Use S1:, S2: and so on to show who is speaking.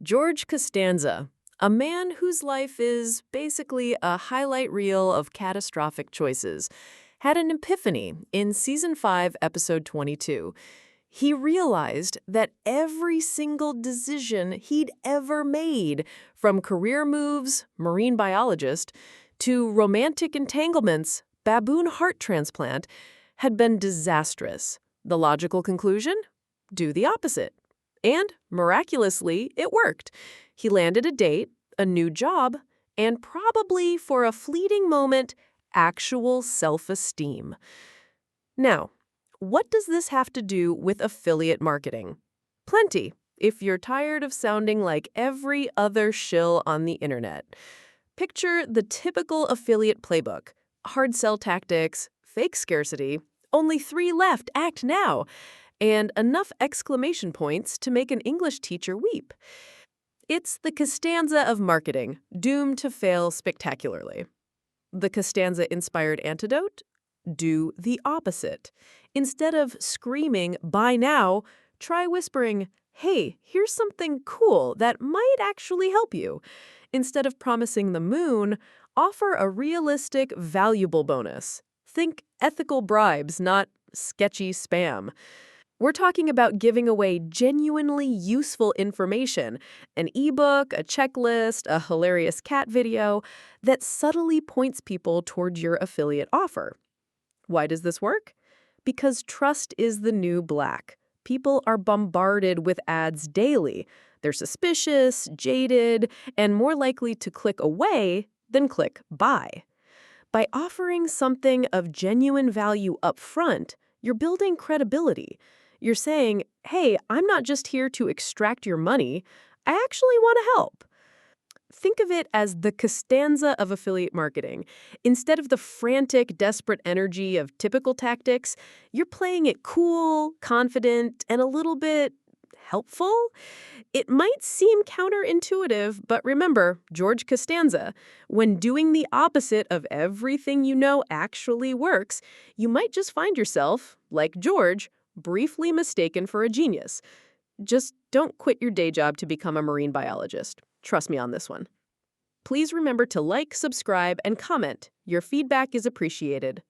S1: George Costanza, a man whose life is basically a highlight reel of catastrophic choices, had an epiphany in Season 5, Episode 22. He realized that every single decision he'd ever made, from career moves, marine biologist, to romantic entanglements, baboon heart transplant, had been disastrous. The logical conclusion? Do the opposite. And, miraculously, it worked. He landed a date, a new job, and probably, for a fleeting moment, actual self-esteem. Now, what does this have to do with affiliate marketing? Plenty, if you're tired of sounding like every other shill on the internet. Picture the typical affiliate playbook: hard sell tactics, fake scarcity, only 3 left, act now, and enough exclamation points to make an English teacher weep. It's the Costanza of marketing, doomed to fail spectacularly. The Costanza-inspired antidote? Do the opposite. Instead of screaming, "Buy now," try whispering, "Hey, here's something cool that might actually help you." Instead of promising the moon, offer a realistic, valuable bonus. Think ethical bribes, not sketchy spam. We're talking about giving away genuinely useful information, an ebook, a checklist, a hilarious cat video that subtly points people toward your affiliate offer. Why does this work? Because trust is the new black. People are bombarded with ads daily. They're suspicious, jaded, and more likely to click away than click buy. By offering something of genuine value up front, you're building credibility. You're saying, hey, I'm not just here to extract your money. I actually want to help. Think of it as the Costanza of affiliate marketing. Instead of the frantic, desperate energy of typical tactics, you're playing it cool, confident, and a little bit helpful. It might seem counterintuitive, but remember, George Costanza, when doing the opposite of everything you know actually works, you might just find yourself, like George, briefly mistaken for a genius. Just don't quit your day job to become a marine biologist. Trust me on this one. Please remember to like, subscribe, and comment. Your feedback is appreciated.